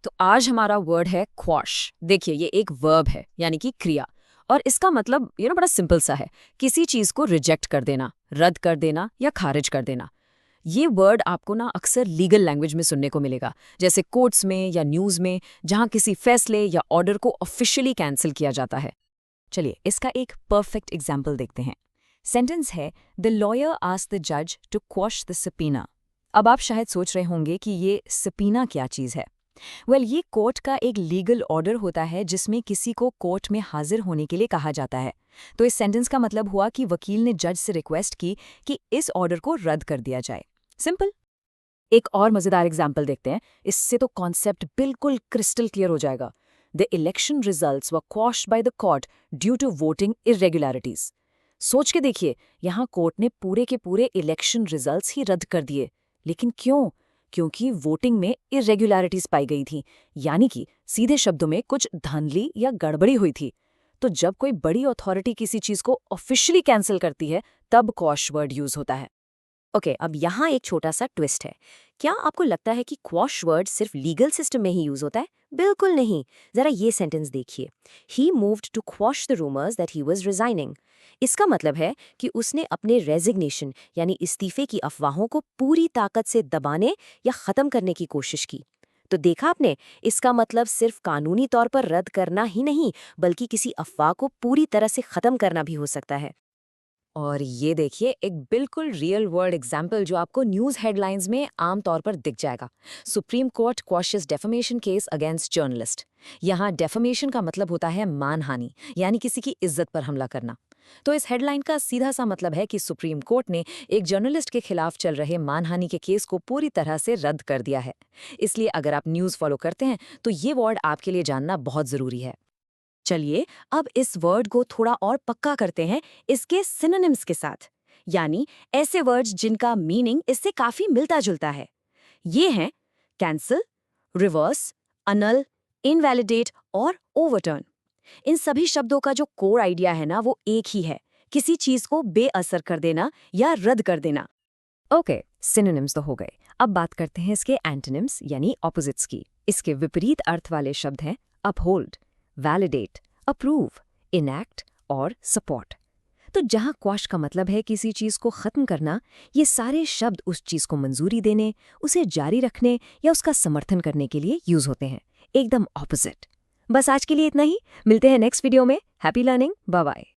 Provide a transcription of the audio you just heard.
तो आज हमारा वर्ड है क्वॉश। देखिए ये एक वर्ब है यानी कि क्रिया, और इसका मतलब बड़ा सिंपल सा है, किसी चीज को रिजेक्ट कर देना, रद्द कर देना या खारिज कर देना। ये वर्ड आपको ना अक्सर लीगल लैंग्वेज में सुनने को मिलेगा, जैसे कोर्ट्स में या न्यूज में, जहां किसी फैसले या ऑर्डर को ऑफिशियली कैंसिल किया जाता है। चलिए इसका एक परफेक्ट एग्जाम्पल देखते हैं। सेंटेंस है, द लॉयर आस्क्ड द जज टू क्वॉश द सबीना। अब आप शायद सोच रहे होंगे कि ये सबीना क्या चीज़ है। ये कोर्ट का एक लीगल ऑर्डर होता है जिसमें किसी को कोर्ट में हाजिर होने के लिए कहा जाता है। तो इस सेंटेंस का मतलब हुआ कि वकील ने जज से रिक्वेस्ट की कि इस ऑर्डर को रद्द कर दिया जाए। सिंपल। एक और मजेदार एग्जाम्पल देखते हैं, इससे तो कॉन्सेप्ट बिल्कुल क्रिस्टल क्लियर हो जाएगा। The election results were quashed by the court due to voting irregularities. सोच के देखिए, यहाँ कोर्ट ने पूरे के पूरे इलेक्शन रिजल्ट्स ही रद्द कर दिए। लेकिन क्यों? क्योंकि वोटिंग में इरेगुलरिटीज पाई गई थी, यानी कि सीधे शब्दों में कुछ धांधली या गड़बड़ी हुई थी। तो जब कोई बड़ी अथॉरिटी किसी चीज को ऑफिशियली कैंसिल करती है, तब क्वॉश वर्ड यूज होता है। ओके, अब यहाँ एक छोटा सा ट्विस्ट है। क्या आपको लगता है कि क्वॉश वर्ड सिर्फ लीगल सिस्टम में ही यूज होता है? बिल्कुल नहीं। जरा ये सेंटेंस देखिए, he moved to quash the rumours that he was resigning. इसका मतलब है कि उसने अपने रेजिग्नेशन यानी इस्तीफे की अफवाहों को पूरी ताकत से दबाने या खत्म करने की कोशिश की। तो देखा आपने, इसका मतलब सिर्फ कानूनी तौर पर रद्द करना ही नहीं, बल्कि किसी अफवाह को पूरी तरह से खत्म करना भी हो सकता है। और ये देखिए एक बिल्कुल रियल वर्ल्ड एग्जाम्पल जो आपको न्यूज़ हेडलाइंस में आमतौर पर दिख जाएगा। Supreme Court quashes defamation case against journalist. यहाँ डेफेमेशन का मतलब होता है मानहानि, यानी किसी की इज्जत पर हमला करना। तो इस हेडलाइन का सीधा सा मतलब है कि सुप्रीम कोर्ट ने एक जर्नलिस्ट के खिलाफ चल रहे मानहानि के केस को पूरी तरह से रद्द कर दिया है। इसलिए अगर आप न्यूज़ फॉलो करते हैं तो ये वर्ड आपके लिए जानना बहुत ज़रूरी है। चलिए अब इस वर्ड को थोड़ा और पक्का करते हैं इसके सिनोनिम्स के साथ, यानी ऐसे वर्ड्स जिनका मीनिंग इससे काफी मिलता जुलता है। ये हैं कैंसल, रिवर्स, अनल, इनवैलिडेट और ओवरटर्न। इन सभी शब्दों का जो कोर आइडिया है ना, वो एक ही है, किसी चीज को बेअसर कर देना या रद्द कर देना। ओके, सिनोनिम्स तो हो गए। अब बात करते हैं इसके एंटोनिम्स यानी ऑपोजिट्स की। इसके विपरीत अर्थ वाले शब्द हैं अपहोल्ड, वैलिडेट, अप्रूव, इनैक्ट और सपोर्ट। तो जहां क्वॉश का मतलब है किसी चीज को खत्म करना, ये सारे शब्द उस चीज को मंजूरी देने, उसे जारी रखने या उसका समर्थन करने के लिए यूज होते हैं, एकदम ऑपोजिट। बस आज के लिए इतना ही। मिलते हैं नेक्स्ट वीडियो में। Happy learning, bye bye.